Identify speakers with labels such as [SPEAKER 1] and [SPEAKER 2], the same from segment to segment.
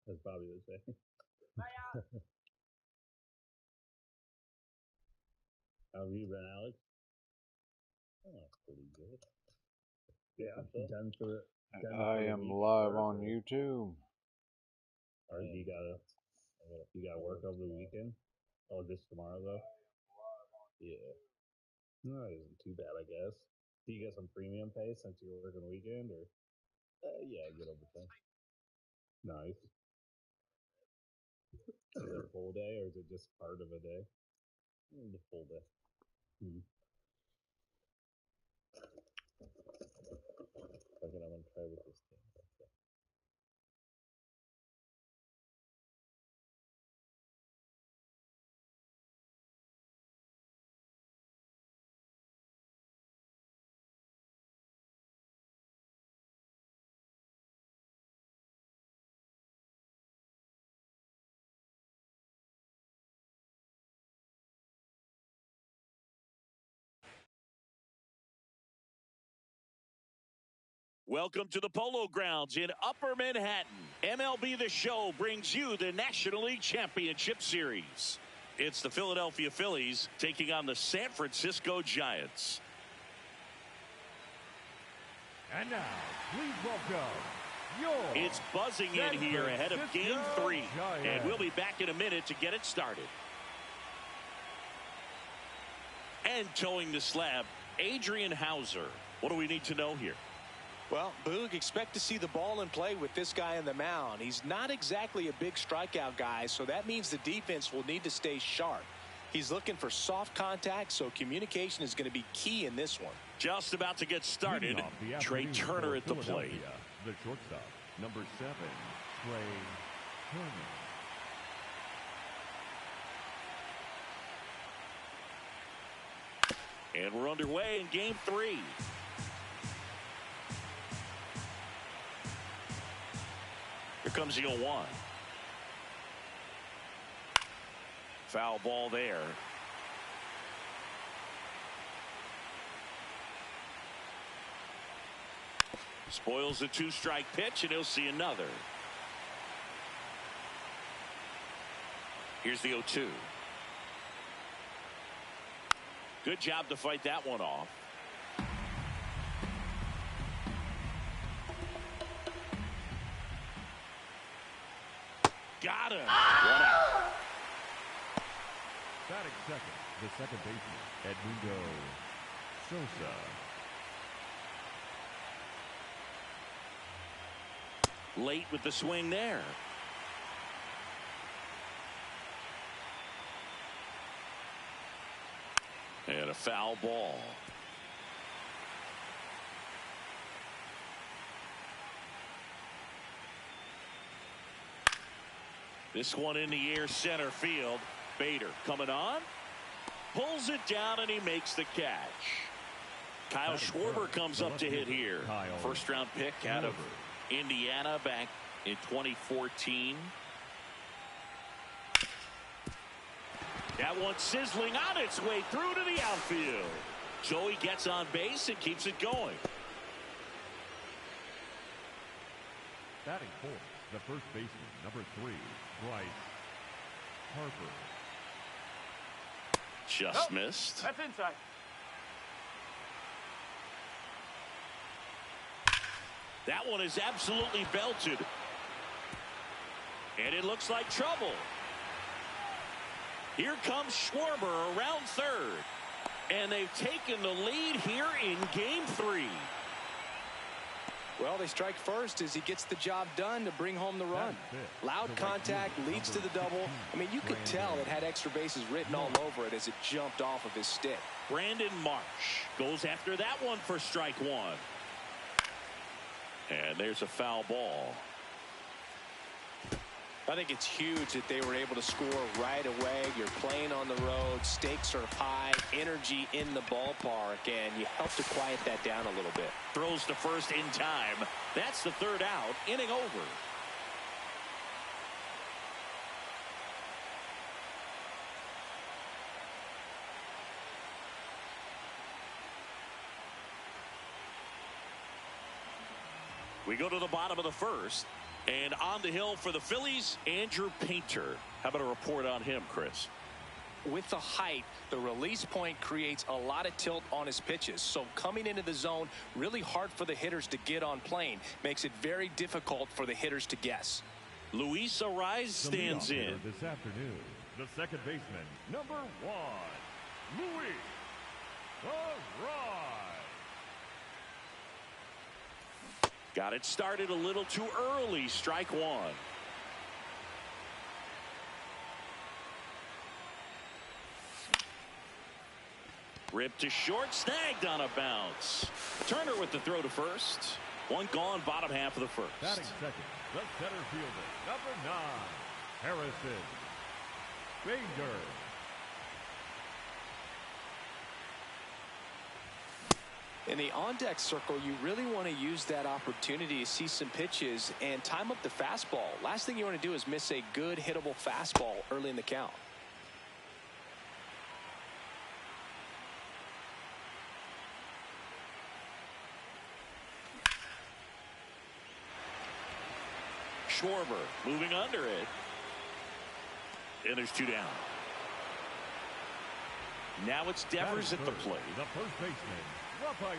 [SPEAKER 1] as Bobby would say. How have you been, Alex? Oh, pretty good. Yeah, done for.
[SPEAKER 2] I am live on YouTube.
[SPEAKER 1] Or you gotta work over the weekend? Oh, just tomorrow though? Yeah. No, it isn't too bad, I guess. Do you get some premium pay since you're working weekend, or? Yeah, I get overtime. Nice. Is it a full day, or is it just part of a day? The full day. Okay, I'm gonna try with this thing. Okay.
[SPEAKER 3] Welcome to the Polo Grounds in Upper Manhattan. MLB The Show brings you the National League Championship Series. It's the Philadelphia Phillies taking on the San Francisco Giants.
[SPEAKER 4] And now, please welcome
[SPEAKER 3] It's buzzing in here ahead of Game 3. And we'll be back in a minute to get it started. And towing the slab, Adrian Hauser. What do we need to know here?
[SPEAKER 5] Well, Boog, expect to see the ball in play with this guy on the mound. He's not exactly a big strikeout guy, so that means the defense will need to stay sharp. He's looking for soft contact, so communication is going to be key in this one.
[SPEAKER 3] Just about to get started. Trey Turner at the plate.
[SPEAKER 4] The shortstop, number 7, Trey Turner.
[SPEAKER 3] And we're underway in Game 3. Here comes the 0-1. Foul ball there. Spoils the 2-strike pitch, and he'll see another. Here's the 0-2. Good job to fight that one off. Got him. 1 out.
[SPEAKER 4] Batting second, the second baseman, Edmundo Sosa.
[SPEAKER 3] Late with the swing there. And a foul ball. This one in the air, center field. Bader coming on. Pulls it down, and he makes the catch. Kyle Schwarber comes up to hit here. First-round pick out of Indiana back in 2014. That one sizzling on its way through to the outfield. Joey gets on base and keeps it going.
[SPEAKER 4] Batting fourth, the first baseman, number 3, Bryce Harper.
[SPEAKER 3] Just missed.
[SPEAKER 6] That's inside.
[SPEAKER 3] That one is absolutely belted. And it looks like trouble. Here comes Schwarber around third. And they've taken the lead here in Game 3.
[SPEAKER 5] Well, they strike first as he gets the job done to bring home the run. Loud contact leads to the double. I mean, you could tell it had extra bases written all over it as it jumped off of his stick.
[SPEAKER 3] Brandon Marsh goes after that one for strike 1. And there's a foul ball.
[SPEAKER 5] I think it's huge that they were able to score right away. You're playing on the road. Stakes are high. Energy in the ballpark. And you help to quiet that down a little bit.
[SPEAKER 3] Throws to first in time. That's the third out. Inning over. We go to the bottom of the first. And on the hill for the Phillies, Andrew Painter. How about a report on him, Chris?
[SPEAKER 5] With the height, the release point creates a lot of tilt on his pitches. So coming into the zone, really hard for the hitters to get on plane. Makes it very difficult for the hitters to guess.
[SPEAKER 3] Luis Arraez stands in.
[SPEAKER 4] This afternoon, the second baseman, number 1, Luis Arraez.
[SPEAKER 3] Got it started a little too early. Strike one. Ripped to short, snagged on a bounce. Turner with the throw to first. One gone, bottom half of the first.
[SPEAKER 4] Batting second, the center fielder, number 9, Harrison Bader.
[SPEAKER 5] In the on-deck circle, you really want to use that opportunity to see some pitches and time up the fastball. Last thing you want to do is miss a good hittable fastball early in the count.
[SPEAKER 3] Schwarber moving under it. And there's 2 down. Now it's Devers at the plate.
[SPEAKER 4] The first baseman, Rafael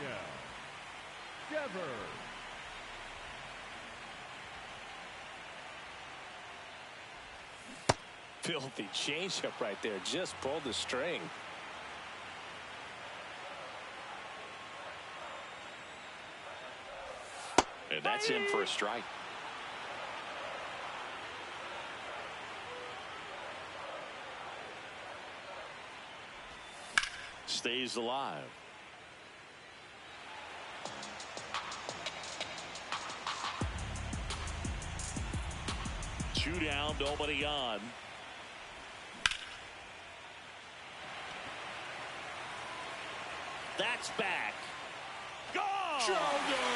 [SPEAKER 4] Devers.
[SPEAKER 5] Filthy changeup right there. Just pulled the string.
[SPEAKER 3] And that's in for a strike. Stays alive. Two down, nobody on. That's back. Gone!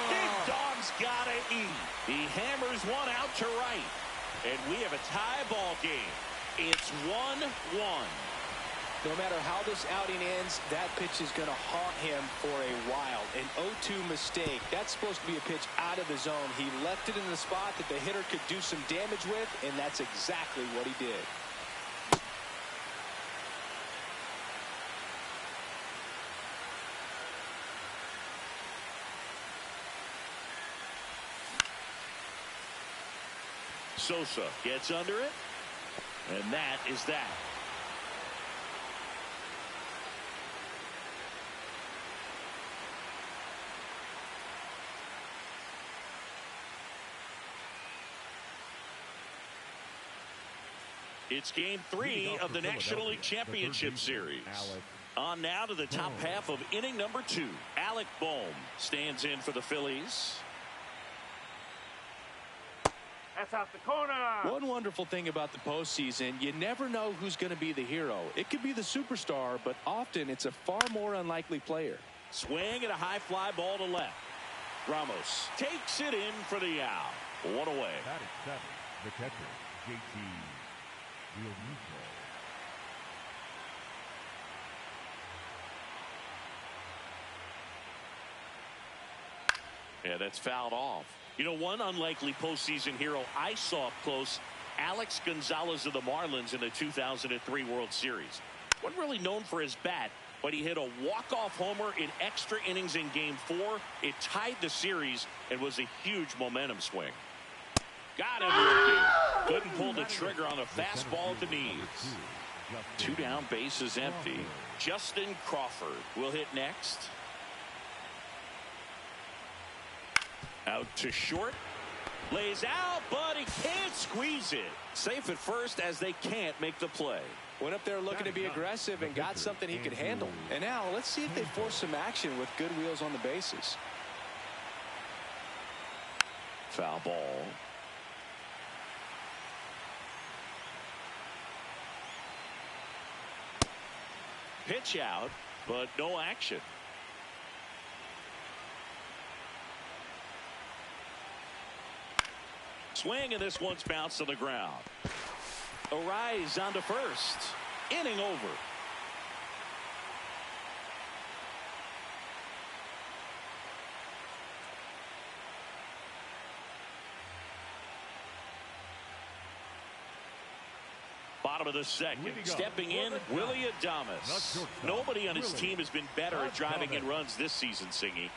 [SPEAKER 3] Big Dog's gotta eat. He hammers one out to right. And we have a tie ball game. It's 1-1.
[SPEAKER 5] No matter how this outing ends, that pitch is going to haunt him for a while. An 0-2 mistake. That's supposed to be a pitch out of the zone. He left it in the spot that the hitter could do some damage with, and that's exactly what he did.
[SPEAKER 3] Sosa gets under it, and that is that. It's game 3 of the National League Championship Series. On now to the top half of inning number 2. Alec Bohm stands in for the Phillies.
[SPEAKER 6] That's out the corner.
[SPEAKER 5] One wonderful thing about the postseason, you never know who's going to be the hero. It could be the superstar, but often it's a far more unlikely player.
[SPEAKER 3] Swing and a high fly ball to left. Ramos takes it in for the out. One away.
[SPEAKER 4] Batting 7, the catcher, JT Realmuto.
[SPEAKER 3] Yeah, that's fouled off. You know, one unlikely postseason hero I saw up close, Alex Gonzalez of the Marlins in the 2003 World Series. Wasn't really known for his bat, but he hit a walk-off homer in extra innings in Game 4. It tied the series and was a huge momentum swing. Got him looking. Couldn't pull the trigger on a fastball at the knees. 2 down, bases empty. Justin Crawford will hit next. Out to short. Lays out, but he can't squeeze it. Safe at first as they can't make the play.
[SPEAKER 5] Went up there looking to be aggressive and got something he could handle. And now let's see if they force some action with good wheels on the bases.
[SPEAKER 3] Foul ball. Pitch out, but no action. Swing, and this one's bounced to the ground. Arraez on to first. Inning over. Bottom of the second. Stepping in, Willie Adames. Nobody on his team has been better at driving in runs this season, Singy.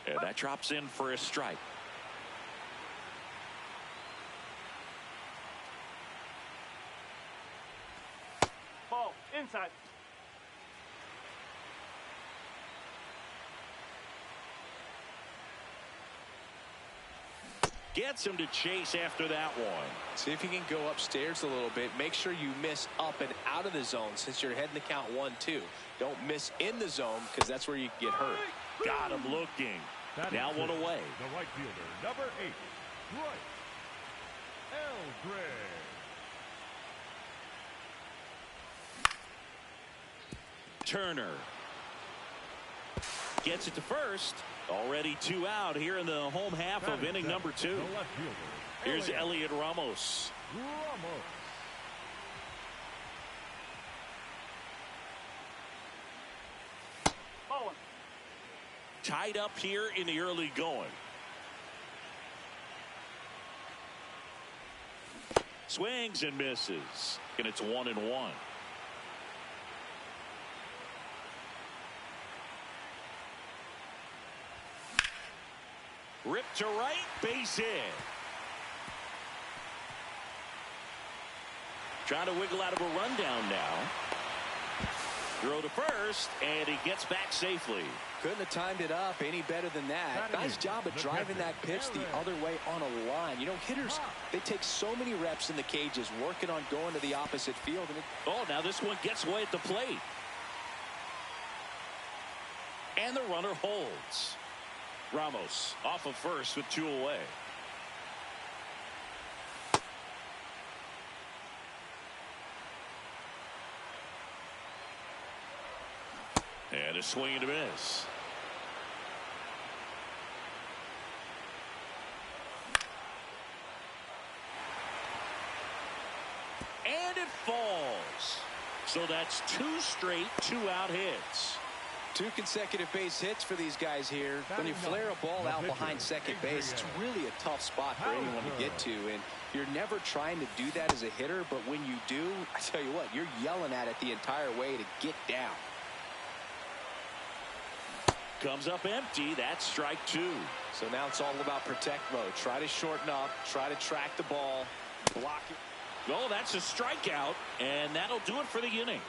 [SPEAKER 3] And that drops in for a strike.
[SPEAKER 6] Ball inside.
[SPEAKER 3] Gets him to chase after that one.
[SPEAKER 5] See if you can go upstairs a little bit. Make sure you miss up and out of the zone since you're heading to count 1-2. Don't miss in the zone because that's where you get hurt.
[SPEAKER 3] Got him looking. Now one away.
[SPEAKER 4] The right fielder, number 8, Bryce Eldred.
[SPEAKER 3] Turner gets it to first. Already 2 out here in the home half of inning number 2. Here's Elliot Ramos. Tied up here in the early going. Swings and misses. And it's 1-1. Ripped to right, base hit. Trying to wiggle out of a rundown now. Throw to first, and he gets back safely.
[SPEAKER 5] Couldn't have timed it up any better than that. Nice job of driving that pitch the other way on a line. You know, hitters, they take so many reps in the cages working on going to the opposite field.
[SPEAKER 3] Oh, now this one gets away at the plate. And the runner holds. Ramos off of first with 2 away. And a swing and a miss. And it falls. So that's 2 straight 2-out hits.
[SPEAKER 5] 2 consecutive base hits for these guys here. When you flare a ball out behind second base, it's really a tough spot for anyone to get to. And you're never trying to do that as a hitter, but when you do, I tell you what, you're yelling at it the entire way to get down.
[SPEAKER 3] Comes up empty. That's strike 2.
[SPEAKER 5] So now it's all about protect mode. Try to shorten up, try to track the ball, block it.
[SPEAKER 3] Oh, that's a strikeout, and that'll do it for the inning.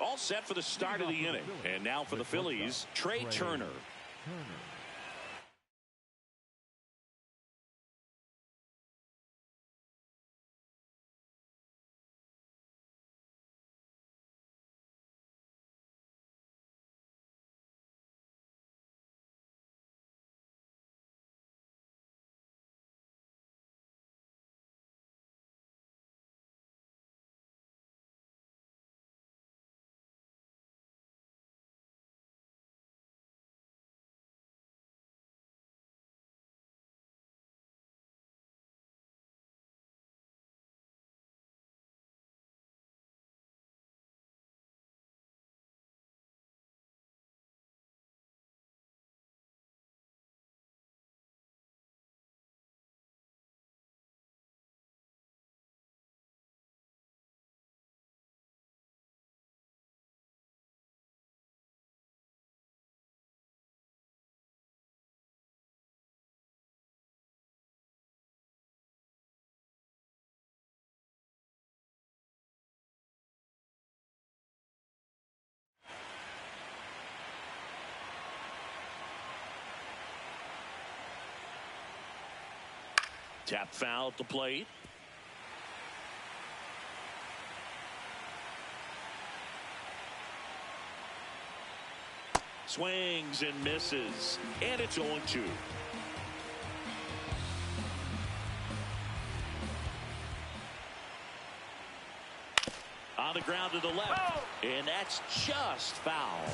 [SPEAKER 3] All set for the start of the inning. And now for the Phillies, Trey Turner. Tap foul at the plate. Swings and misses. And it's 0-2. On the ground to the left. Oh! And that's just foul.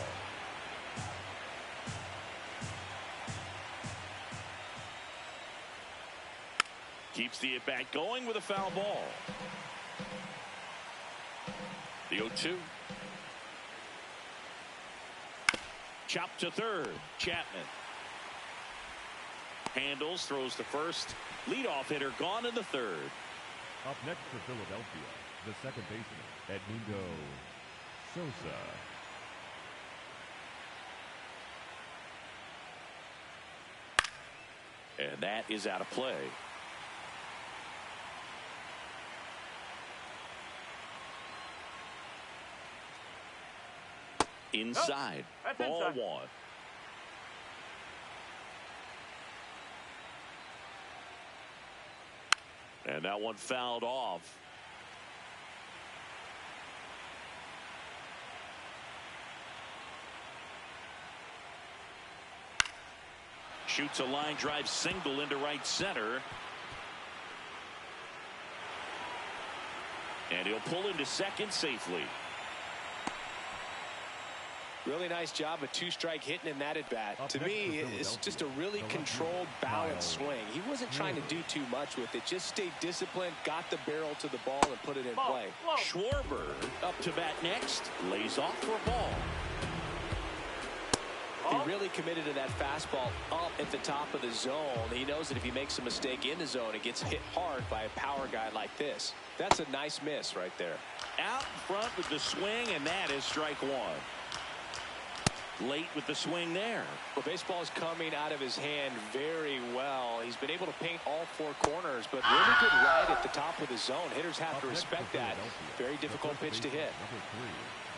[SPEAKER 3] Keeps the at-bat going with a foul ball. The 0-2. Chop to third. Chapman. Handles, throws to first. Leadoff hitter gone in the third.
[SPEAKER 4] Up next for Philadelphia, the second baseman, Edmundo Sosa.
[SPEAKER 3] And that is out of play. Inside.
[SPEAKER 6] That's
[SPEAKER 3] Ball
[SPEAKER 6] inside.
[SPEAKER 3] 1. And that one fouled off. Shoots a line drive single into right center. And he'll pull into second safely.
[SPEAKER 5] Really nice job of two-strike hitting in that at-bat. To me, it's just a really controlled, balanced swing. He wasn't trying to do too much with it. Just stayed disciplined, got the barrel to the ball, and put it in play.
[SPEAKER 3] Schwarber up to bat next. Lays off for a ball.
[SPEAKER 5] He really committed to that fastball up at the top of the zone. He knows that if he makes a mistake in the zone, it gets hit hard by a power guy like this. That's a nice miss right there.
[SPEAKER 3] Out in front with the swing, and that is strike 1. Late with the swing there.
[SPEAKER 5] Well, baseball is coming out of his hand very well. He's been able to paint all 4 corners, but really good right at the top of the zone. Hitters have to respect that. Very difficult pitch to hit.
[SPEAKER 4] Number 3,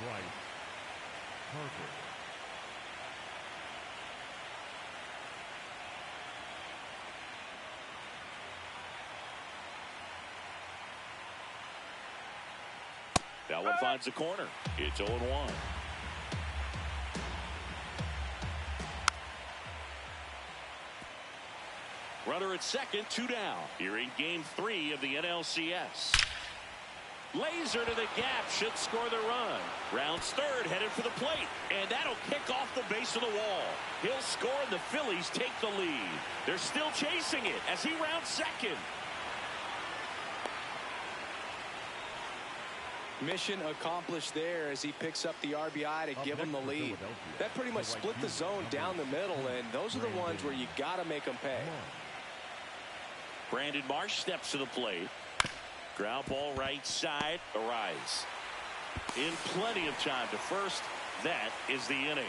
[SPEAKER 4] Bryce Harper.
[SPEAKER 3] That one finds the corner. It's 0-1. Runner at second, 2 down. Here in game 3 of the NLCS. Laser to the gap, should score the run. Rounds third, headed for the plate. And that'll kick off the base of the wall. He'll score and the Phillies take the lead. They're still chasing it as he rounds second.
[SPEAKER 5] Mission accomplished there as he picks up the RBI to give him the lead. That pretty much split the zone down the middle, and those are the ones where you got to make them pay.
[SPEAKER 3] Brandon Marsh steps to the plate. Ground ball right side. Arise. In plenty of time to first. That is the inning.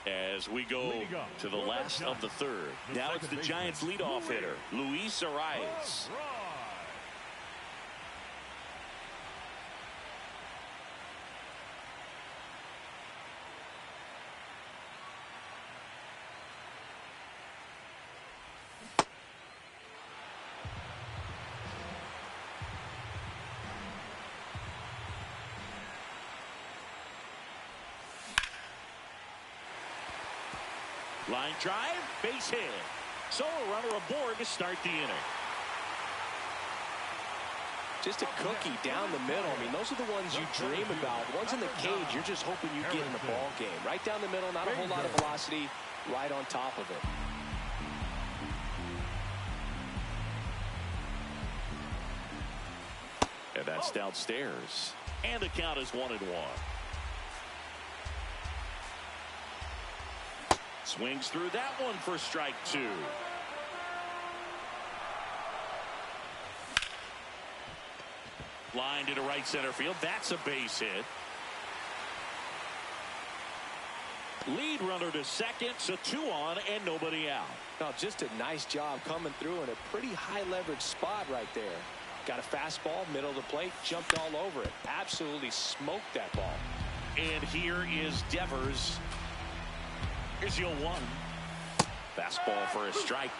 [SPEAKER 3] As we go to the last of the third. Now it's the Giants leadoff hitter, Luis Arias. Line drive, base hit. So a runner aboard to start the inning.
[SPEAKER 5] Just a cookie down the middle. I mean, those are the ones you dream about. Ones in the cage, you're just hoping you get in the ball game. Right down the middle, not a whole lot of velocity, right on top of it.
[SPEAKER 3] And that's downstairs. And the count is 1-1. Swings through that one for strike 2. Line to right center field. That's a base hit. Lead runner to second, so 2 on and nobody out.
[SPEAKER 5] Now, just a nice job coming through in a pretty high leverage spot right there. Got a fastball, middle of the plate, jumped all over it. Absolutely smoked that ball.
[SPEAKER 3] And here is Devers. Here's 0-1. Fastball for a strike.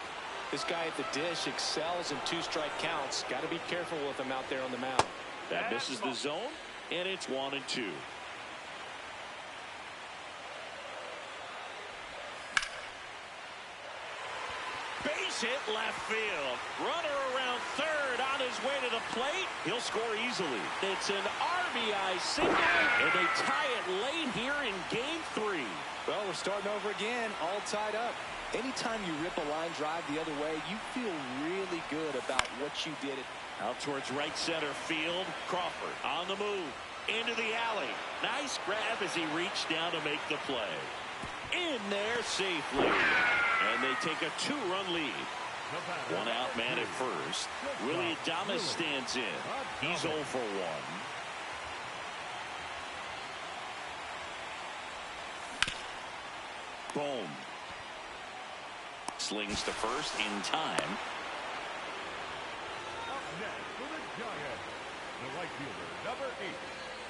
[SPEAKER 5] This guy at the dish excels in 2-strike counts. Got to be careful with him out there on the mound.
[SPEAKER 3] That misses the zone, and it's 1-2. Base hit left field. Runner around third on his way to the plate. He'll score easily. It's an RBI single, and they tie it late here in game 3.
[SPEAKER 5] Well, starting over again, all tied up. Anytime you rip a line drive the other way, you feel really good about what you did.
[SPEAKER 3] Out towards right center field. Crawford on the move. Into the alley. Nice grab as he reached down to make the play. In there safely. And they take a 2-run lead. One out man at first. Willie Adames stands in. He's 0 for 1. Boom. Slings to first in time.
[SPEAKER 4] Up next for the Giants, the right fielder, number 8,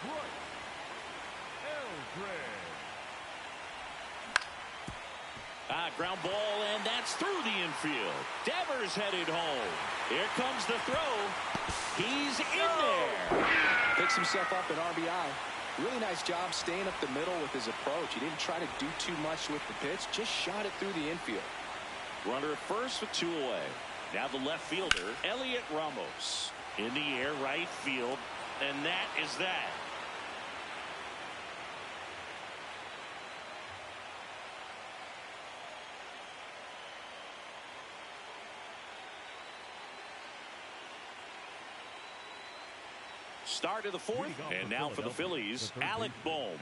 [SPEAKER 4] Bryce Eldred.
[SPEAKER 3] Ground ball, and that's through the infield. Devers headed home. Here comes the throw. He's in there.
[SPEAKER 5] Picks himself up an RBI. Really nice job staying up the middle with his approach. He didn't try to do too much with the pitch, just shot it through the infield.
[SPEAKER 3] Runner at first with 2 away. Now the left fielder, Elliot Ramos. In the air, right field, and that is that. Start of the 4th, and now for the Phillies, Alec Bohm.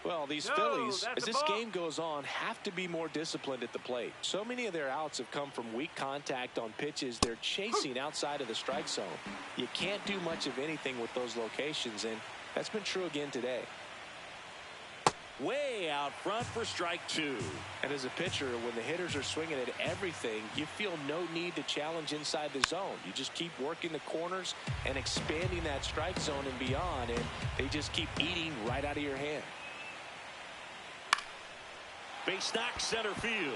[SPEAKER 5] Well, these Phillies, as this game goes on, have to be more disciplined at the plate. So many of their outs have come from weak contact on pitches they're chasing outside of the strike zone. You can't do much of anything with those locations, and that's been true again today.
[SPEAKER 3] Way out front for strike 2.
[SPEAKER 5] And as a pitcher, when the hitters are swinging at everything, you feel no need to challenge inside the zone. You just keep working the corners and expanding that strike zone and beyond, and they just keep eating right out of your hand.
[SPEAKER 3] Base knock center field.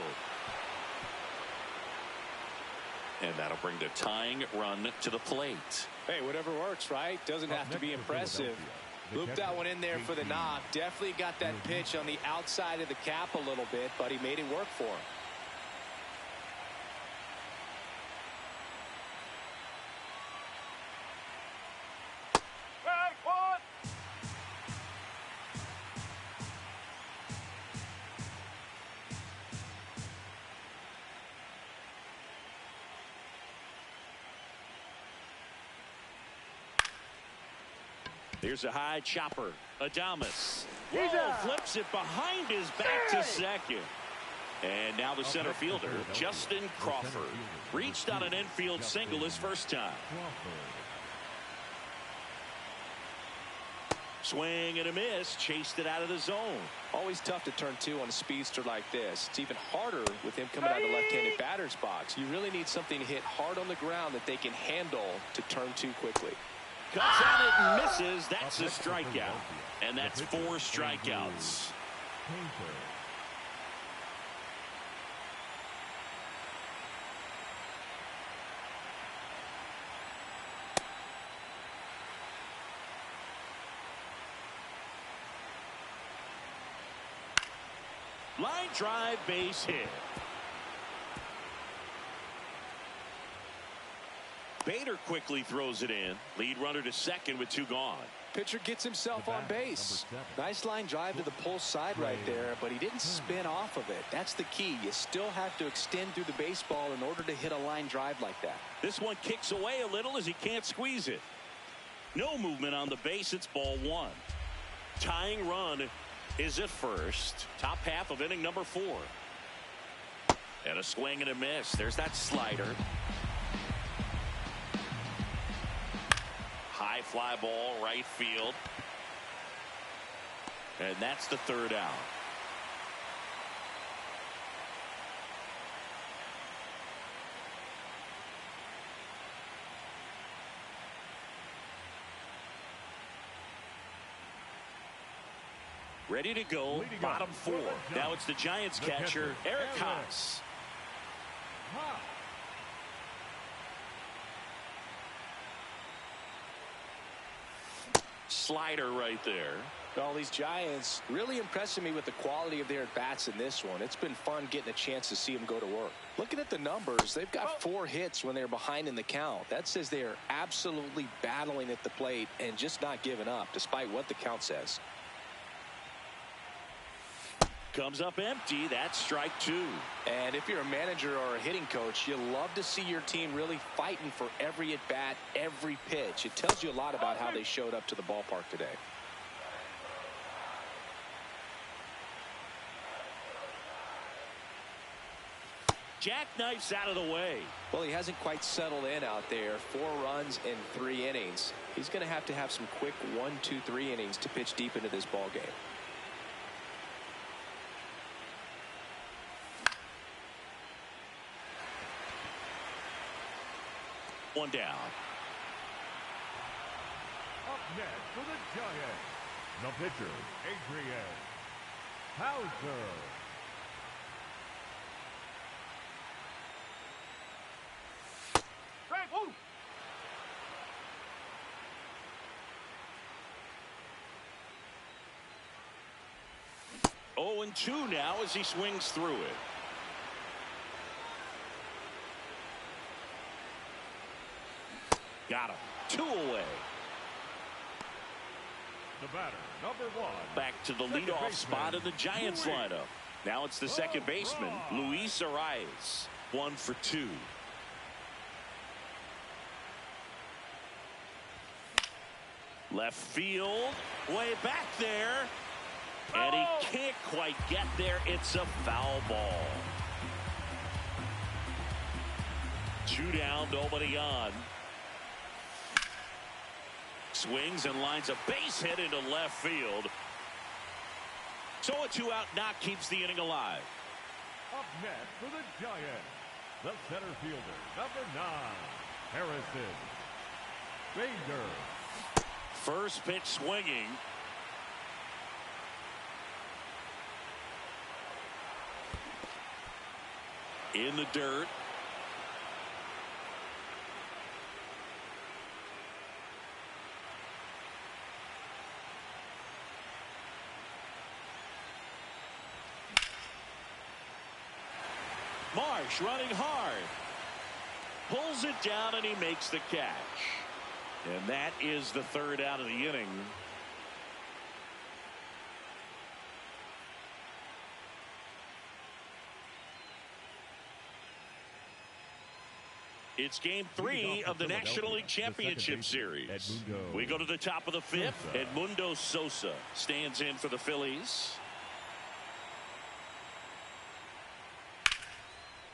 [SPEAKER 3] And that'll bring the tying run to the plate.
[SPEAKER 5] Hey, whatever works, right? Doesn't have to be impressive. Looped that one in there for the knock. Definitely got that pitch on the outside of the cap a little bit, but he made it work for him.
[SPEAKER 3] Here's a high chopper. Adames. Whoa, flips it behind his back to second. And now the center fielder, Justin Crawford, reached on an infield single his first time. Swing and a miss, chased it out of the zone.
[SPEAKER 5] Always tough to turn 2 on a speedster like this. It's even harder with him coming out of the left-handed batter's box. You really need something to hit hard on the ground that they can handle to turn 2 quickly.
[SPEAKER 3] Cuts at it and misses. That's a strikeout. And that's 4 strikeouts. Line drive, base hit. Bader quickly throws it in. Lead runner to second with 2 gone.
[SPEAKER 5] Pitcher gets himself on base. Nice line drive to the pull side right there, but he didn't spin off of it. That's the key. You still have to extend through the baseball in order to hit a line drive like that.
[SPEAKER 3] This one kicks away a little as he can't squeeze it. No movement on the base. It's ball 1. Tying run is at first. Top half of inning number 4. And a swing and a miss. There's that slider. High fly ball, right field. And that's the 3rd out. Ready to go, bottom 4. Now it's the Giants catcher, Eric Haas. Slider right there.
[SPEAKER 5] Well, these Giants really impressing me with the quality of their at-bats in this one. It's been fun getting a chance to see them go to work. Looking at the numbers, they've got 4 hits when they're behind in the count. That says they are absolutely battling at the plate and just not giving up, despite what the count says.
[SPEAKER 3] Comes up empty. That's strike 2.
[SPEAKER 5] And if you're a manager or a hitting coach, you love to see your team really fighting for every at-bat, every pitch. It tells you a lot about how they showed up to the ballpark today.
[SPEAKER 3] Jackknifes out of the way.
[SPEAKER 5] Well, he hasn't quite settled in out there. 4 runs in 3 innings. He's going to have some quick 1, 2, 3 innings to pitch deep into this ball game.
[SPEAKER 3] One down.
[SPEAKER 4] Up next for the Giants, the pitcher, xCAUTIOUS-STORMx.
[SPEAKER 3] 0-2 now as he swings through it. Got him. 2 away.
[SPEAKER 4] The batter, number 1.
[SPEAKER 3] Back to the leadoff spot in the Giants lineup. Now it's the second baseman, Luis Arias. 1 for 2. Left field, way back there. And he can't quite get there. It's a foul ball. 2 down, nobody on. Swings and lines a base hit into left field. So a 2-out knock keeps the inning alive.
[SPEAKER 4] Up next for the Giants, the center fielder, number 9, Harrison Bader.
[SPEAKER 3] First pitch swinging. In the dirt. Marsh running hard. Pulls it down and he makes the catch. And that is the 3rd out of the inning. It's game 3 of the National League Championship Series. We go to the top of the 5th. Edmundo Sosa stands in for the Phillies.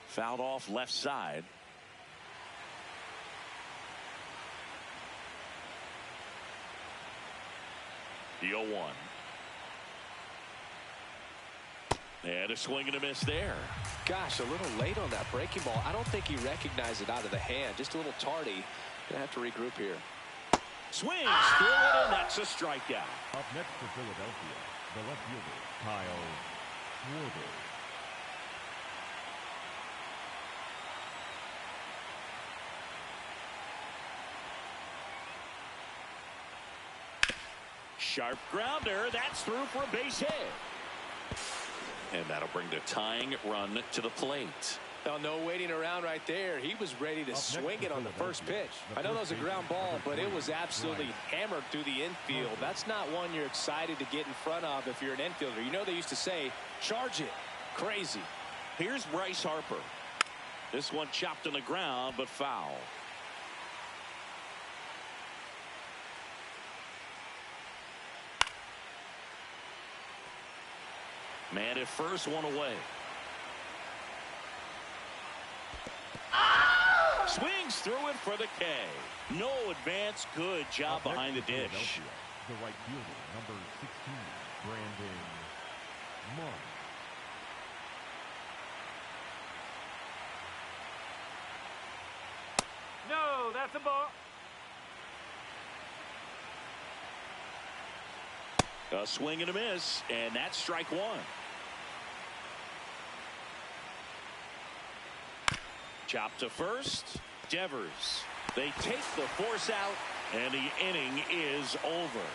[SPEAKER 3] Fouled off left side. The 0-1. And a swing and a miss there.
[SPEAKER 5] Gosh, a little late on that breaking ball. I don't think he recognized it out of the hand. Just a little tardy. Gonna have to regroup here.
[SPEAKER 3] Swings through it, and that's a strikeout.
[SPEAKER 4] Up next for Philadelphia, the left fielder, Kyle Schwarber.
[SPEAKER 3] Sharp grounder. That's through for a base hit. And that'll bring the tying run to the plate.
[SPEAKER 5] Well, no waiting around right there. He was ready to swing it on the first pitch. I know that was a ground ball, but it was absolutely hammered through the infield. That's not one you're excited to get in front of if you're an infielder. You know they used to say, charge it. Crazy.
[SPEAKER 3] Here's Bryce Harper. This one chopped on the ground, but foul. Man at first, 1 away. Swings through it for the K. No advance. Good job behind the dish.
[SPEAKER 4] The right fielder, number 16, Brandon Mark.
[SPEAKER 6] No, that's a ball.
[SPEAKER 3] A swing and a miss, and that's strike 1. Chop to first. Devers. They take the force out, and the inning is over.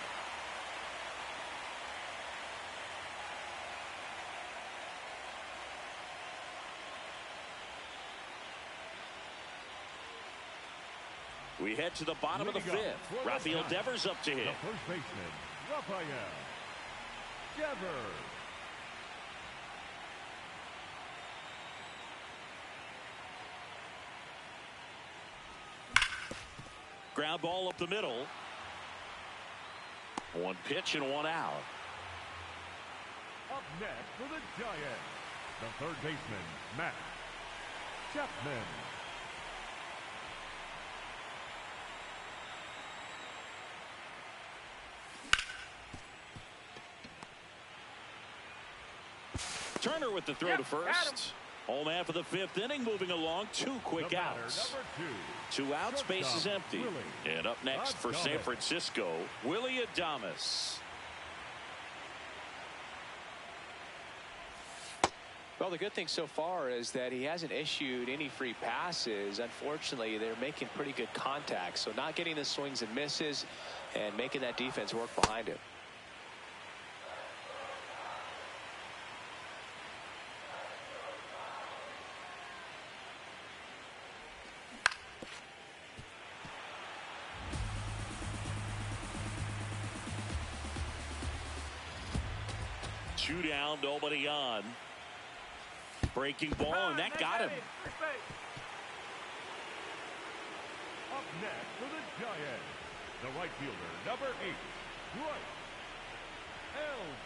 [SPEAKER 3] We head to the bottom of the fifth. Rafael Devers up to hit.
[SPEAKER 4] The first baseman, Rafael Devers.
[SPEAKER 3] Ground ball up the middle. One pitch and one out.
[SPEAKER 4] Up next for the Giants, the third baseman, Matt Chapman.
[SPEAKER 3] Turner with the throw to first. Home half of the fifth inning, moving along. Two quick outs. Two outs, base is empty. And up next for San Francisco, Willie Adames.
[SPEAKER 5] Well, the good thing so far is that he hasn't issued any free passes. Unfortunately, they're making pretty good contact. So not getting the swings and misses and making that defense work behind him.
[SPEAKER 3] Two down, nobody on. Breaking ball, and that got him.
[SPEAKER 4] Up next for the Giants, the right fielder, number 8, Bryce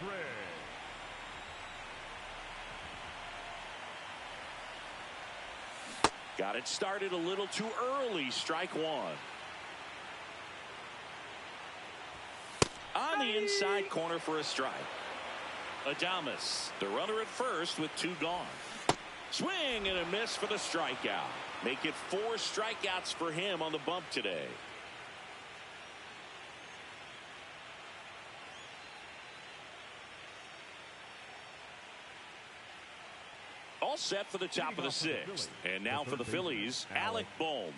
[SPEAKER 4] Eldridge.
[SPEAKER 3] Got it started a little too early. Strike one. On the inside corner for a strike. Adames, the runner at first with two gone. Swing and a miss for the strikeout. Make it 4 strikeouts for him on the bump today. All set for the top of the sixth. And now for the Phillies, Alec Bohm.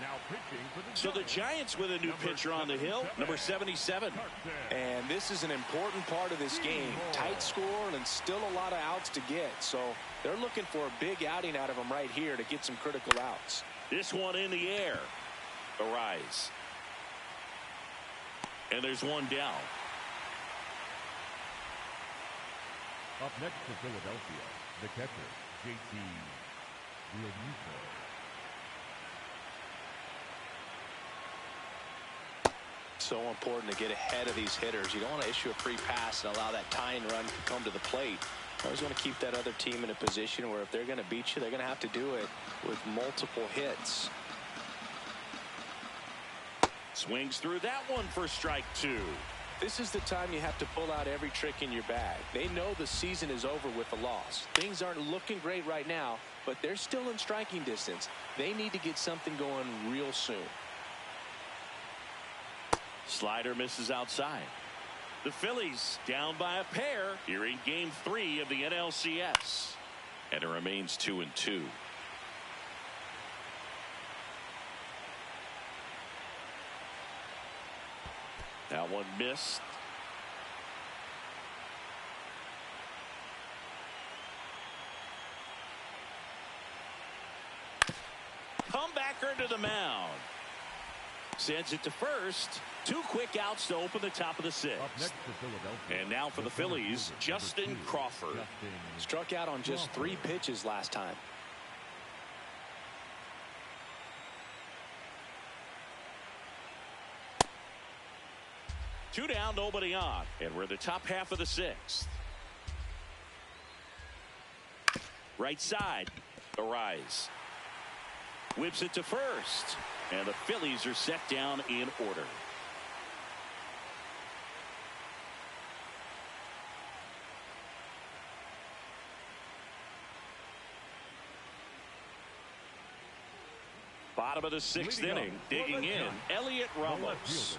[SPEAKER 4] Now pitching for the
[SPEAKER 3] So the Giants with a new pitcher on the hill, number 77.
[SPEAKER 5] And this is an important part of this game. Tight score and still a lot of outs to get. So they're looking for a big outing out of him right here to get some critical outs.
[SPEAKER 3] This one in the air. A rise. And there's one down.
[SPEAKER 4] Up next for Philadelphia, the catcher, JT Realmuto.
[SPEAKER 5] So important to get ahead of these hitters. You don't want to issue a free pass and allow that tying run to come to the plate. You always want to keep that other team in a position where if they're going to beat you, they're going to have to do it with multiple hits.
[SPEAKER 3] Swings through that one for strike two.
[SPEAKER 5] This is the time you have to pull out every trick in your bag. They know the season is over with the loss. Things aren't looking great right now, but they're still in striking distance. They need to get something going real soon.
[SPEAKER 3] Slider misses outside. The Phillies down by a pair here in game 3 of the NLCS. And it remains 2-2. That one missed. Comebacker to the mound. Sends it to first. 2 quick outs to open the top of the sixth. And now for the Phillies, Justin Crawford.
[SPEAKER 5] Struck out on just 3 pitches last time.
[SPEAKER 3] Two down, nobody on. And we're in the top half of the sixth. Right side. A rise. Whips it to first. And the Phillies are set down in order. Bottom of the 6th inning, digging in, Elliot Ramos.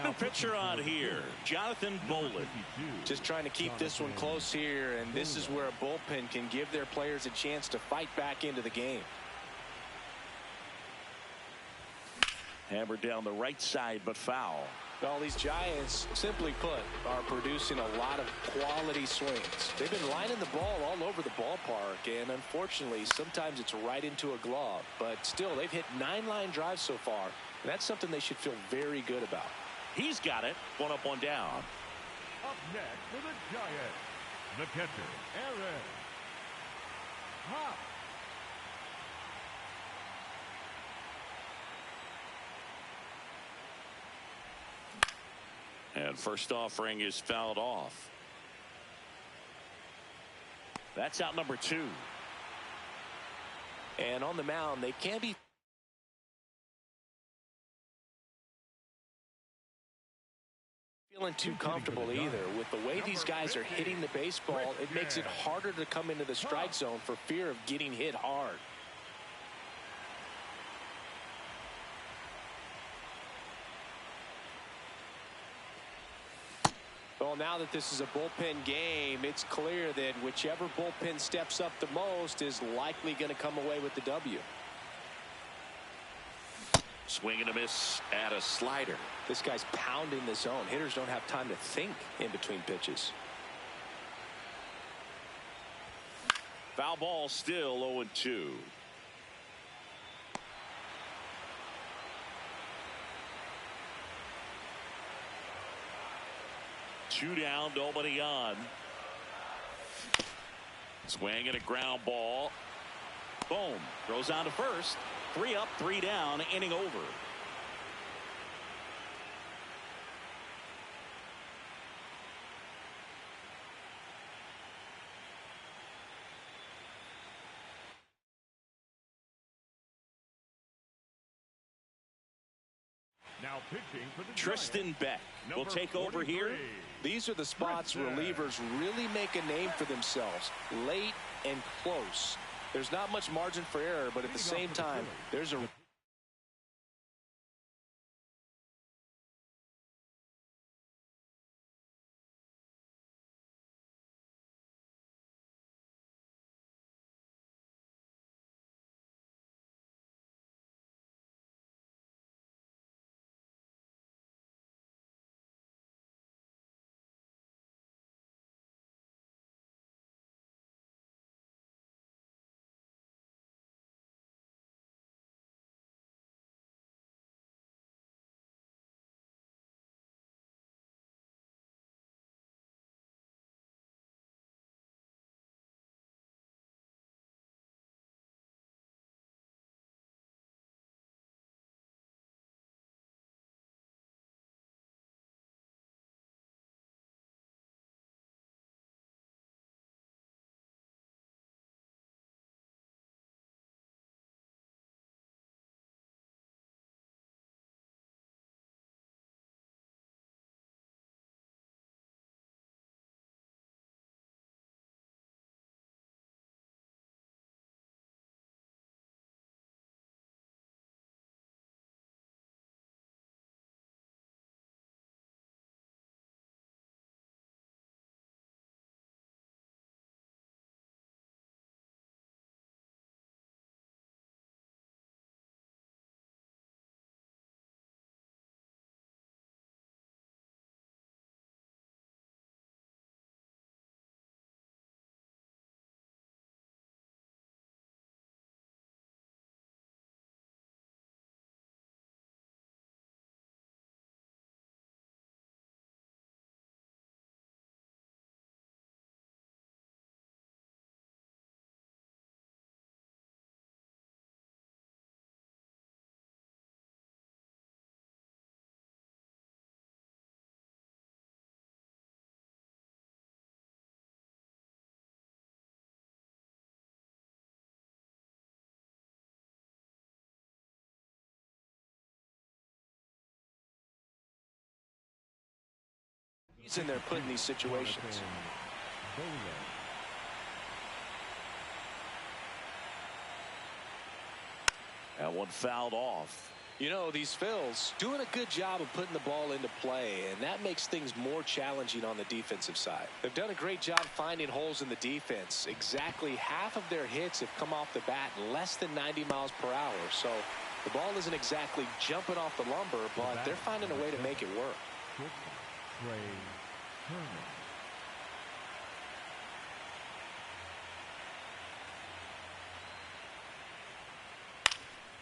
[SPEAKER 3] New pitcher on here, Jonathan Bolin.
[SPEAKER 5] Just trying to keep this one close here, and this is where a bullpen can give their players a chance to fight back into the game.
[SPEAKER 3] Hammered down the right side, but foul.
[SPEAKER 5] Well, these Giants, simply put, are producing a lot of quality swings. They've been lining the ball all over the ballpark, and unfortunately, sometimes it's right into a glove. But still, they've hit 9 line drives so far, and that's something they should feel very good about.
[SPEAKER 3] He's got it. 1 up, 1 down.
[SPEAKER 4] Up next for the Giants, the catcher, Aaron Hop.
[SPEAKER 3] And first offering is fouled off. That's out number 2.
[SPEAKER 5] And on the mound, they can't be feeling too comfortable either. With the way these guys are hitting the baseball, it makes it harder to come into the strike zone for fear of getting hit hard. Well, now that this is a bullpen game, it's clear that whichever bullpen steps up the most is likely going to come away with the W.
[SPEAKER 3] Swing and a miss at a slider.
[SPEAKER 5] This guy's pounding the zone. Hitters don't have time to think in between pitches.
[SPEAKER 3] Foul ball, still 0-2. Two down, nobody on. Swing and a ground ball. Boom. Throws on to first. 3 up, 3 down, inning over.
[SPEAKER 4] Now pitching for the
[SPEAKER 3] Tristan Beck will take over here.
[SPEAKER 5] These are the spots relievers really make a name for themselves. Late and close. There's not much margin for error, but at the same time, there's a he's in there putting these situations.
[SPEAKER 3] That one fouled off.
[SPEAKER 5] You know, these Phils doing a good job of putting the ball into play, and that makes things more challenging on the defensive side. They've done a great job finding holes in the defense. Exactly half of their hits have come off the bat less than 90 miles per hour. So the ball isn't exactly jumping off the lumber, but they're finding a way to make it work.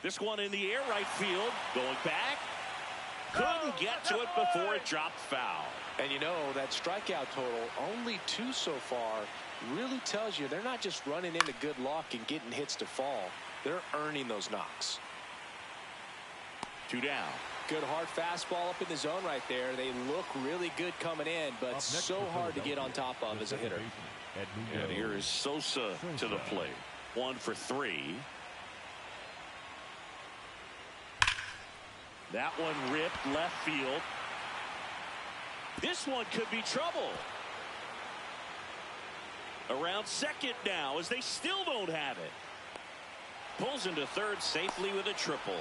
[SPEAKER 3] This one in the air, right field, going back. Couldn't get to it before it dropped foul.
[SPEAKER 5] And you know, that strikeout total, only 2 so far, really tells you they're not just running into good luck and getting hits to fall. They're earning those knocks.
[SPEAKER 3] 2 down.
[SPEAKER 5] Good hard fastball up in the zone right there. They look really good coming in, but so hard to get on top of as a hitter.
[SPEAKER 3] And here is Sosa to the plate. 1 for 3. That one ripped left field. This one could be trouble. Around second now as they still don't have it. Pulls into third safely with a triple.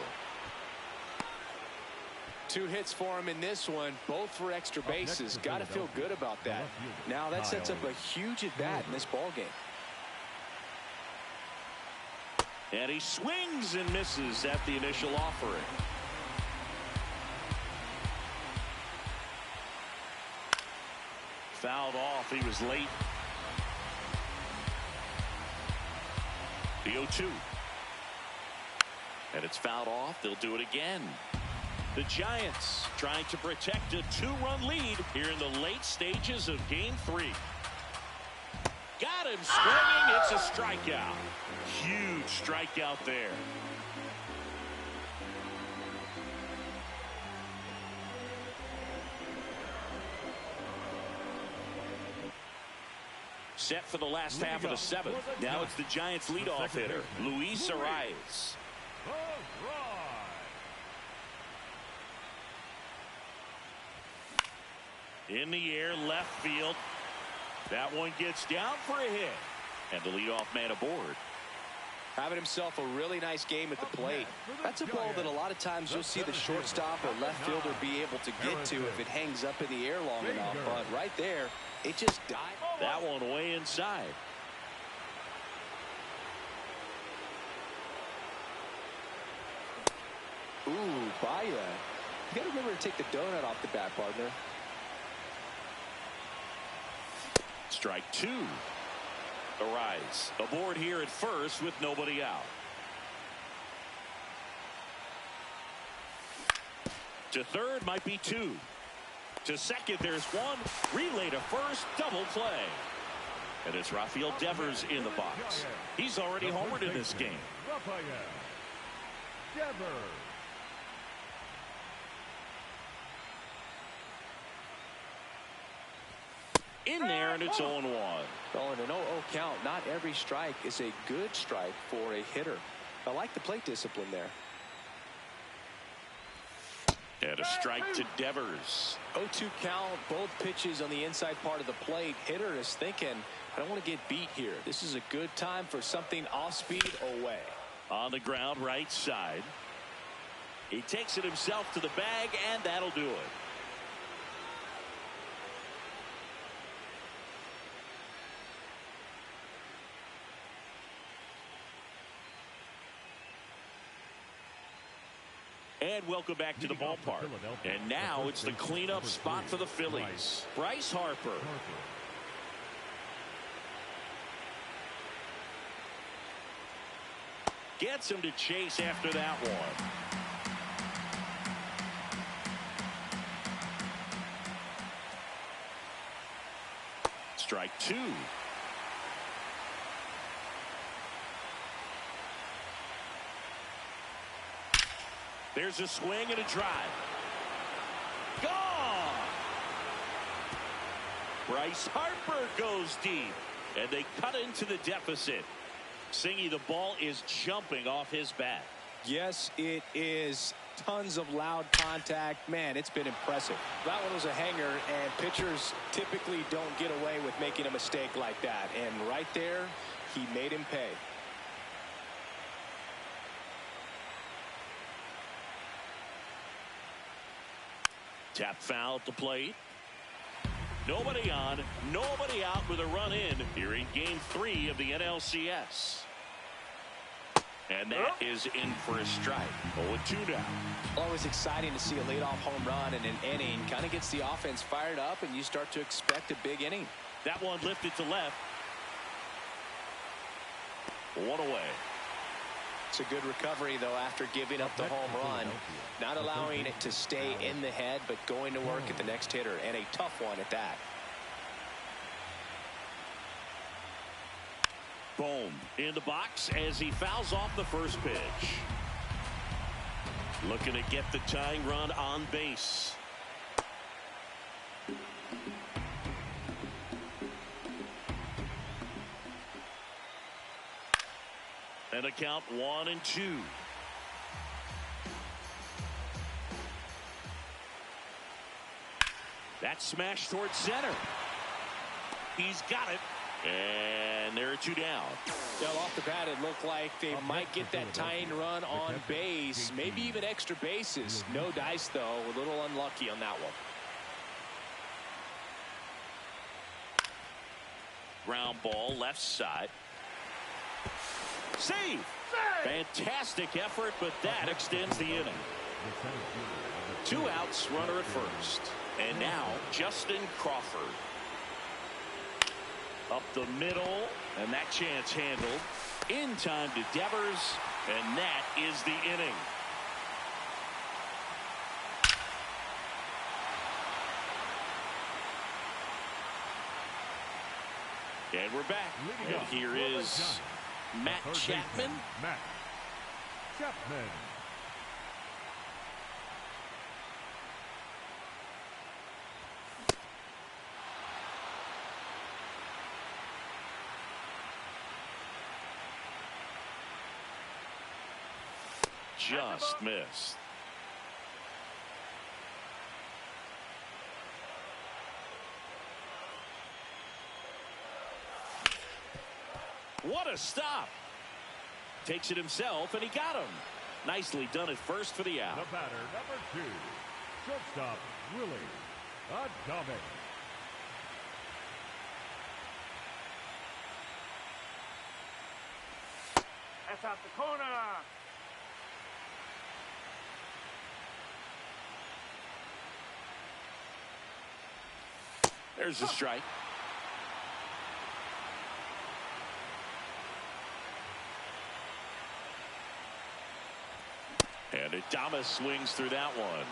[SPEAKER 5] 2 hits for him in this one, both for extra bases. Got to feel good about that. Now that sets up a huge at bat in this ball game.
[SPEAKER 3] And he swings and misses at the initial offering. Fouled off. He was late. The 0-2. And it's fouled off. They'll do it again. The Giants trying to protect a 2-run lead here in the late stages of Game 3. Got him swinging. It's a strikeout. Huge strikeout there. Set for the last half of the 7th. Now it's the Giants leadoff hitter, Luis Arias. In the air, left field. That one gets down for a hit. And the leadoff man aboard.
[SPEAKER 5] Having himself a really nice game at the plate. That's a ball that a lot of times you'll see the shortstop or left fielder be able to get to if it hangs up in the air long enough. But right there, it just died.
[SPEAKER 3] That one way inside.
[SPEAKER 5] Ooh, Baya. You got to remember to take the donut off the bat, partner.
[SPEAKER 3] Strike 2. Arise aboard here at first with nobody out. To third might be 2. To second there's 1. Relay to first, double play. And it's Rafael Devers in the box. He's already homered in this game. In there, and it's 0-1.
[SPEAKER 5] Oh, and an 0-0 count. Not every strike is a good strike for a hitter. I like the plate discipline there.
[SPEAKER 3] And a strike to Devers.
[SPEAKER 5] 0-2 count, both pitches on the inside part of the plate. Hitter is thinking, I don't want to get beat here. This is a good time for something off speed away.
[SPEAKER 3] On the ground, right side. He takes it himself to the bag, and that'll do it. And welcome back to the ballpark. And now it's the cleanup spot for the Phillies. Bryce Harper. Gets him to chase after that one. Strike 2. There's a swing and a drive. Gone! Bryce Harper goes deep, and they cut into the deficit. Singy, the ball is jumping off his bat.
[SPEAKER 5] Yes, it is. Tons of loud contact. Man, it's been impressive. That one was a hanger, and pitchers typically don't get away with making a mistake like that. And right there, he made him pay.
[SPEAKER 3] Tap foul at the plate. Nobody on, nobody out with a run in here in Game 3 of the NLCS. And that is in for a strike. 0-2 now.
[SPEAKER 5] Always exciting to see a leadoff home run in an inning. Kind of gets the offense fired up, and you start to expect a big inning.
[SPEAKER 3] That one lifted to left. 1 away.
[SPEAKER 5] It's a good recovery, though, after giving up the home run. Not allowing it to stay in the head, but going to work at the next hitter, and a tough one at that.
[SPEAKER 3] Bohm in the box as he fouls off the first pitch. Looking to get the tying run on base. And a count 1-2. That smash towards center. He's got it. And there are 2 down.
[SPEAKER 5] Well, off the bat, it looked like they might get that tying run on base, maybe even extra bases. No dice, though. A little unlucky on that one.
[SPEAKER 3] Ground ball left side. Save! Fantastic effort, but that extends the inning. 2 outs, runner at first. And now Justin Crawford. Up the middle, and that chance handled. In time to Devers, and that is the inning. And we're back. And here is Matt Chapman.
[SPEAKER 4] Matt Chapman.
[SPEAKER 3] Just missed. What a stop. Takes it himself, and he got him. Nicely done at first for the out.
[SPEAKER 4] The batter, number 2, shortstop, Willie Adames.
[SPEAKER 6] That's out the corner.
[SPEAKER 3] There's the strike. And Adames swings through that one.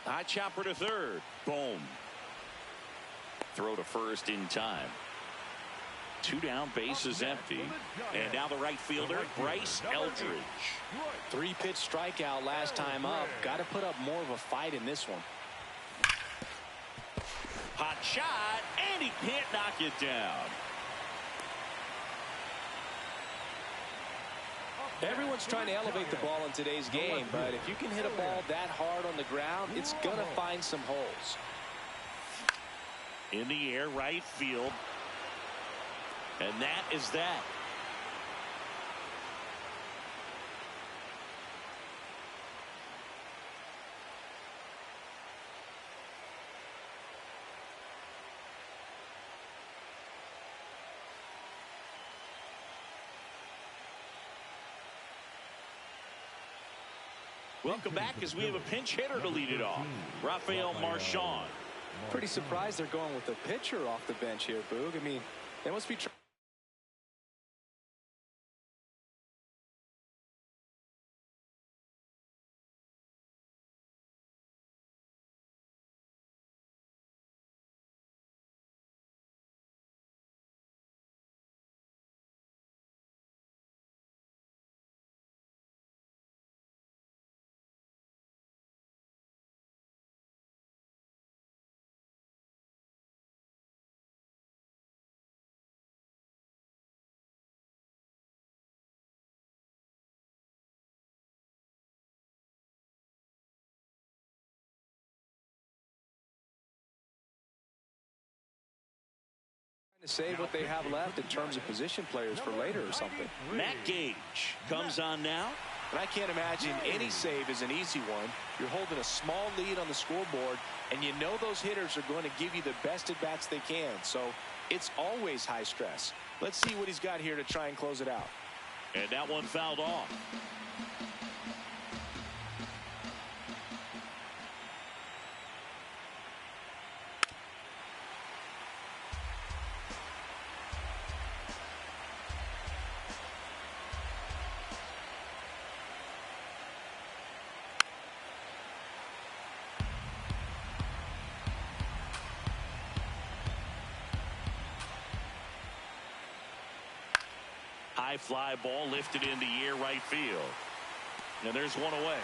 [SPEAKER 3] High chopper to third. Boom. Throw to first in time. 2 down, base is empty. And now the right fielder, Bryce Eldridge.
[SPEAKER 5] 3-pitch strikeout last time up. Got to put up more of a fight in this one.
[SPEAKER 3] Hot shot, and he can't knock it down.
[SPEAKER 5] Everyone's trying to elevate the ball in today's game, but if you can hit a ball that hard on the ground, it's going to find some holes.
[SPEAKER 3] In the air, right field. And that is that. Welcome back as we have a pinch hitter to lead it off. Rafael Marchand.
[SPEAKER 5] Pretty surprised they're going with a pitcher off the bench here, Boog. I mean, they must be trying. Say what they have left in terms of position players for later or something.
[SPEAKER 3] Matt Gage comes on now.
[SPEAKER 5] And I can't imagine any save is an easy one. You're holding a small lead on the scoreboard, and you know those hitters are going to give you the best at-bats they can. So it's always high stress. Let's see what he's got here to try and close it out.
[SPEAKER 3] And that one fouled off. High fly ball lifted into air right field. And there's one away.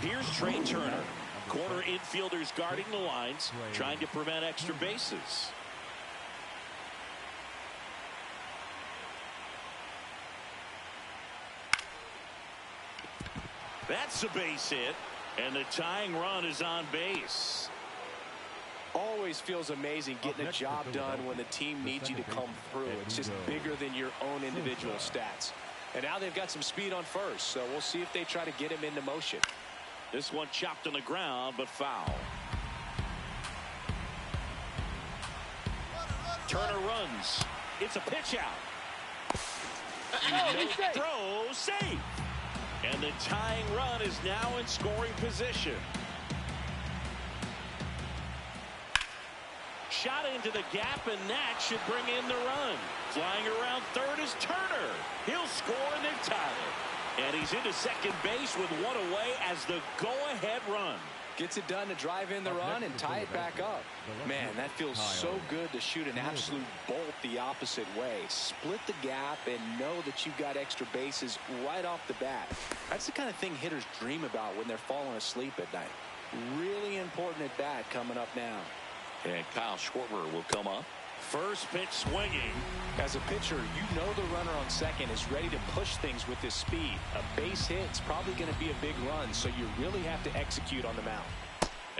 [SPEAKER 3] Here's Trey Turner. Corner infielders guarding the lines, trying to prevent extra bases. That's a base hit, and the tying run is on base.
[SPEAKER 5] Always feels amazing getting a job done when the team needs you to come through. It's just bigger than your own individual stats. And now they've got some speed on first, so we'll see if they try to get him into motion.
[SPEAKER 3] This one chopped on the ground, but foul. Turner runs. It's a pitch out. Throw, safe. And the tying run is now in scoring position. Shot into the gap, and that should bring in the run. Flying around third is Turner. He'll score, and they've tied it. And he's into second base with one away as the go-ahead run.
[SPEAKER 5] Gets it done to drive in the run and tie it back up. Man, that feels so good to shoot an absolute bolt the opposite way. Split the gap and know that you've got extra bases right off the bat. That's the kind of thing hitters dream about when they're falling asleep at night. Really important at bat coming up now.
[SPEAKER 3] And Kyle Schwarber will come up. First pitch swinging.
[SPEAKER 5] As a pitcher, you know the runner on second is ready to push things with his speed. A base hit's probably going to be a big run, so you really have to execute on the mound.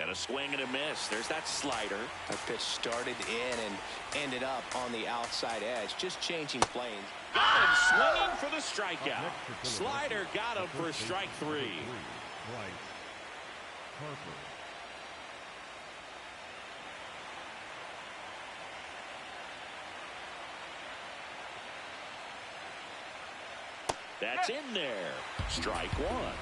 [SPEAKER 3] And a swing and a miss. There's that slider.
[SPEAKER 5] That pitch started in and ended up on the outside edge, just changing planes.
[SPEAKER 3] Got him swinging for the strikeout. Slider got him for strike three. That's in there. Strike one.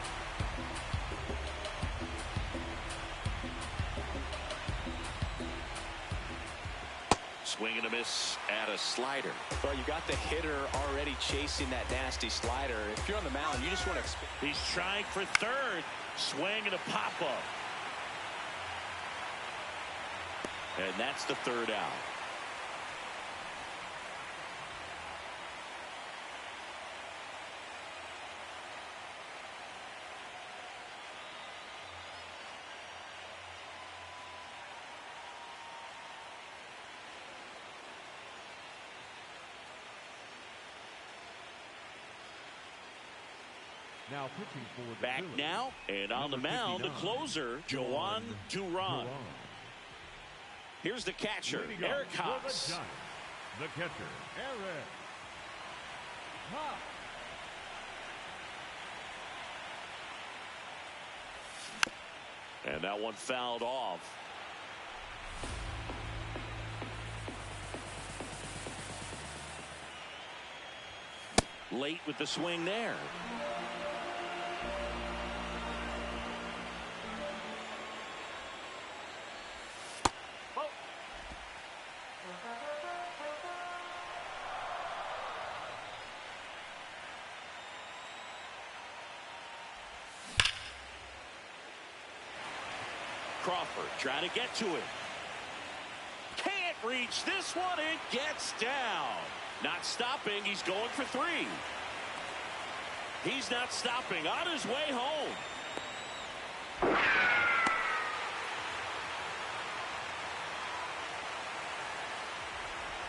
[SPEAKER 3] Swing and a miss at a slider.
[SPEAKER 5] Well, you got the hitter already chasing that nasty slider. If you're on the mound, you just want to...
[SPEAKER 3] He's trying for third. Swing and a pop-up. And that's the third out.
[SPEAKER 4] Now pitching for the
[SPEAKER 3] Back
[SPEAKER 4] Phillies.
[SPEAKER 3] now, and on the mound, the closer, Joan Duran. Here's the catcher, Eric Haas.
[SPEAKER 4] The catcher, Eric Haas.
[SPEAKER 3] And that one fouled off. Late with the swing there. Crawford trying to get to it. Can't reach this one. It gets down. Not stopping. He's going for three. He's not stopping. On his way home.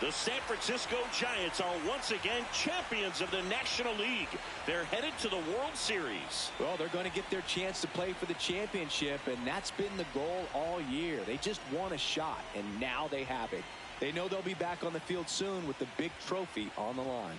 [SPEAKER 3] The San Francisco Giants are once again champions of the National League. They're headed to the World Series.
[SPEAKER 5] Well, they're going to get their chance to play for the championship, and that's been the goal all year. They just want a shot, and now they have it. They know they'll be back on the field soon with the big trophy on the line.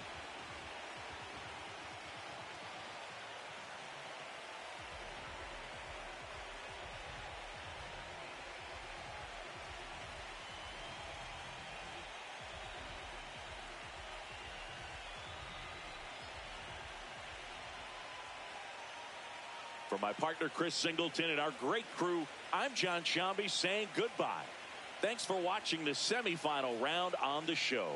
[SPEAKER 3] For my partner Chris Singleton and our great crew, I'm John Sciambi saying goodbye. Thanks for watching the semifinal round on the show.